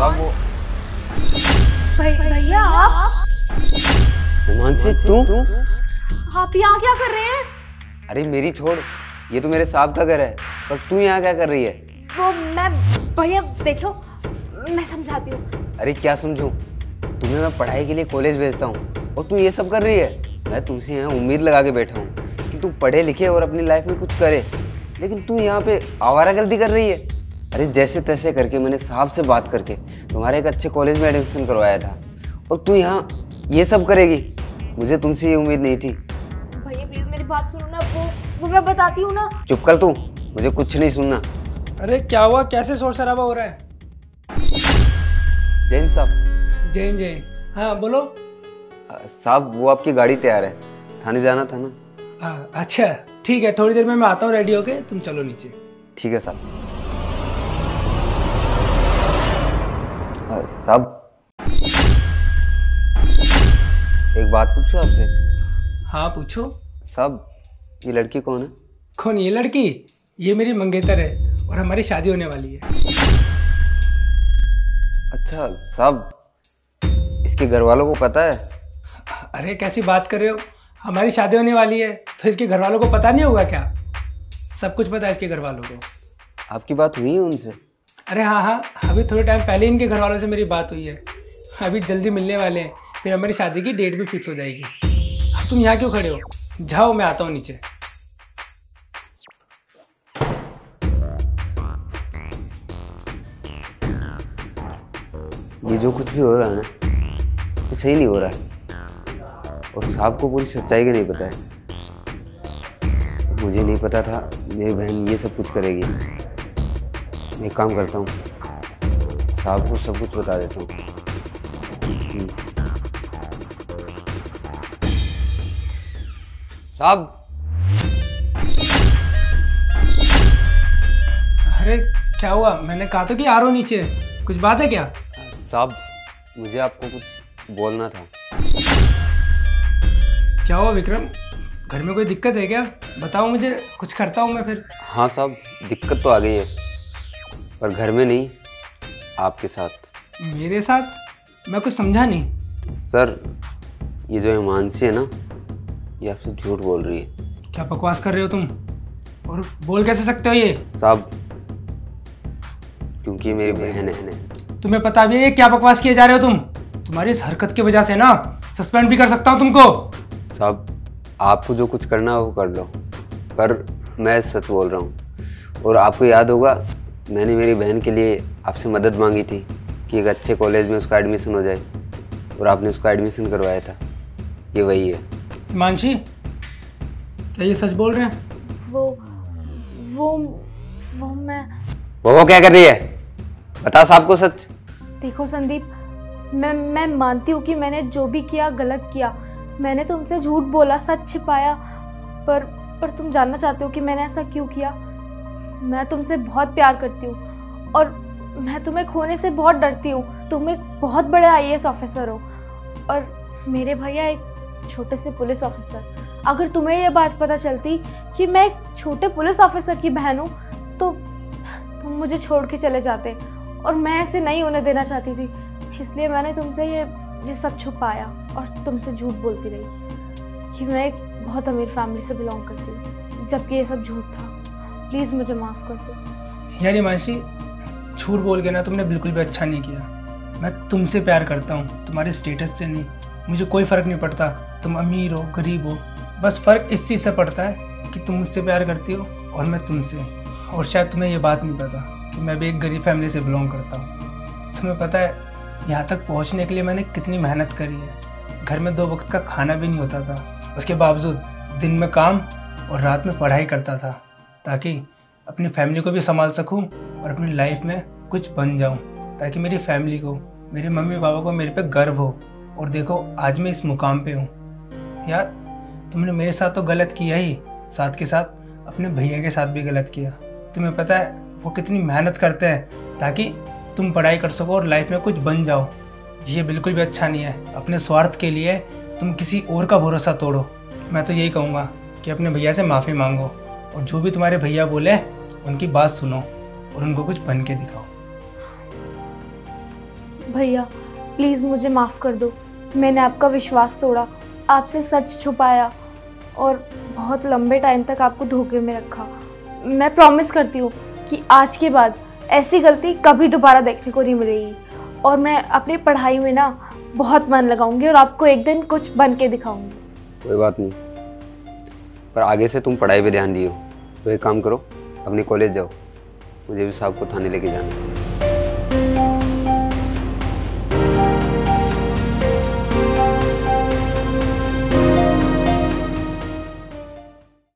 सब वो भैया आप हिमांशी तू आप यहाँ क्या कर रहे हैं? अरे मेरी छोड़, ये तो मेरे साहब का घर है, पर तू यहाँ क्या कर रही है? वो मैं भैया देखो मैं समझाती हूँ। अरे क्या समझूं, तुम्हें मैं पढ़ाई के लिए कॉलेज भेजता हूँ और तू ये सब कर रही है। मैं तुमसे यहाँ उम्मीद लगा के बैठा हूँ कि तू पढ़े लिखे और अपनी लाइफ में कुछ करे, लेकिन तू यहाँ पे आवारागर्दी कर रही है। अरे जैसे तैसे करके मैंने साहब से बात करके तुम्हारे एक अच्छे कॉलेज में एडमिशन करवाया था और तू यहाँ ये सब करेगी। मुझे तुमसे ये उम्मीद नहीं थी। भैया प्लीज मेरी बात सुनो ना, वो मैं बताती हूँ ना। चुप कर तू, मुझे कुछ नहीं सुनना। अरे क्या हुआ, कैसे शोर शराबा हो रहा है? जैन साहब। जैन जैन, हाँ बोलो। साहब वो आपकी गाड़ी तैयार है, थाने जाना था ना। अच्छा ठीक है, थोड़ी देर में मैं आता हूँ रेडी होके, तुम चलो नीचे। ठीक है साहब। साहब एक बात पूछूं आपसे? हाँ पूछो। साहब ये लड़की कौन है? कौन ये लड़की? ये मेरी मंगेतर है और हमारी शादी होने वाली है। अच्छा साहब, इसके घर वालों को पता है? अरे कैसी बात कर रहे हो, हमारी शादी होने वाली है तो इसके घर वालों को पता नहीं होगा क्या? सब कुछ पता है इसके घर वालों को। आपकी बात हुई है उनसे? अरे हाँ, अभी थोड़े टाइम पहले इनके घर वालों से मेरी बात हुई है। अभी जल्दी मिलने वाले हैं, फिर हमारी शादी की डेट भी फिक्स हो जाएगी। अब तुम यहाँ क्यों खड़े हो? जाओ मैं आता हूँ नीचे। ये जो कुछ भी हो रहा है ना, तो सही नहीं हो रहा है और साहब को पूरी सच्चाई का नहीं पता है। मुझे नहीं पता था मेरी बहन ये सब कुछ करेगी। मैं एक काम करता हूँ, साहब को सब कुछ बता देता हूँ। साहब। अरे क्या हुआ? मैंने कहा तो कि आ रहा हूँ नीचे, कुछ बात है क्या? साहब मुझे आपको कुछ बोलना था। क्या हुआ विक्रम, घर में कोई दिक्कत है क्या? बताओ मुझे, कुछ करता हूँ मैं फिर। हाँ साहब, दिक्कत तो आ गई है, पर घर में नहीं, आपके साथ। मेरे साथ? मैं कुछ समझा नहीं। सर ये जो हिमांशी है ना, ये आपसे झूठ बोल रही है। क्या बकवास कर रहे हो तुम? और बोल कैसे सकते हो ये? साहब क्योंकि ये मेरी बहन है। तुम्हें पता भी है क्या बकवास किए जा रहे हो तुम? तुम्हारी इस हरकत की वजह से ना सस्पेंड भी कर सकता हूँ तुमको। साहब आपको जो कुछ करना है वो कर लो, पर मैं सच बोल रहा हूँ। और आपको याद होगा मैंने मेरी बहन के लिए आपसे मदद मांगी थी कि एक अच्छे कॉलेज में उसका एडमिशन हो जाए, और आपने उसका एडमिशन करवाया था। ये वही है। हिमांशी, क्या ये सच बोल रहे हैं? वो मैं वो क्या कर रही है? बता साहब को सच। देखो संदीप, मैं मानती हूँ कि मैंने जो भी किया गलत किया। मैंने तुमसे झूठ बोला, सच छिपाया, पर तुम जानना चाहते हो कि मैंने ऐसा क्यों किया? मैं तुमसे बहुत प्यार करती हूँ और मैं तुम्हें खोने से बहुत डरती हूँ। तुम एक बहुत बड़े आईएएस ऑफिसर हो और मेरे भैया एक छोटे से पुलिस ऑफिसर। अगर तुम्हें यह बात पता चलती कि मैं एक छोटे पुलिस ऑफिसर की बहन हूँ तो तुम मुझे छोड़ के चले जाते, और मैं ऐसे नहीं होने देना चाहती थी। इसलिए मैंने तुमसे ये सब छुपाया और तुमसे झूठ बोलती रही कि मैं एक बहुत अमीर फैमिली से बिलोंग करती हूँ, जबकि ये सब झूठ था। प्लीज़ मुझे माफ़ कर दो। यार हिमांशी, झूठ बोल के ना तुमने बिल्कुल भी अच्छा नहीं किया। मैं तुमसे प्यार करता हूँ, तुम्हारे स्टेटस से नहीं। मुझे कोई फ़र्क नहीं पड़ता तुम अमीर हो गरीब हो, बस फ़र्क इस चीज़ से पड़ता है कि तुम मुझसे प्यार करती हो और मैं तुमसे। और शायद तुम्हें ये बात नहीं पता कि मैं भी एक गरीब फैमिली से बिलोंग करता हूँ। तुम्हें पता है यहाँ तक पहुँचने के लिए मैंने कितनी मेहनत करी है। घर में 2 वक्त का खाना भी नहीं होता था, उसके बावजूद दिन में काम और रात में पढ़ाई करता था ताकि अपनी फैमिली को भी संभाल सकूं और अपनी लाइफ में कुछ बन जाऊं, ताकि मेरी फैमिली को, मेरे मम्मी पापा को मेरे पे गर्व हो। और देखो आज मैं इस मुकाम पे हूँ। यार तुमने मेरे साथ तो गलत किया ही, साथ के साथ अपने भैया के साथ भी गलत किया। तुम्हें पता है वो कितनी मेहनत करते हैं ताकि तुम पढ़ाई कर सको और लाइफ में कुछ बन जाओ। ये बिल्कुल भी अच्छा नहीं है। अपने स्वार्थ के लिए तुम किसी और का भरोसा तोड़ो। मैं तो यही कहूँगा कि अपने भैया से माफ़ी मांगो और जो भी तुम्हारे भैया बोले उनकी बात सुनो और उनको कुछ बन के दिखाओ। भैया प्लीज़ मुझे माफ़ कर दो। मैंने आपका विश्वास तोड़ा, आपसे सच छुपाया और बहुत लंबे टाइम तक आपको धोखे में रखा। मैं प्रॉमिस करती हूँ कि आज के बाद ऐसी गलती कभी दोबारा देखने को नहीं मिलेगी और मैं अपनी पढ़ाई में ना बहुत मन लगाऊंगी और आपको एक दिन कुछ बन के दिखाऊंगी। कोई बात नहीं, पर आगे से तुम पढ़ाई पे ध्यान दियो। तो एक काम करो, अपने कॉलेज जाओ, मुझे भी साहब को थाने लेके जाना है।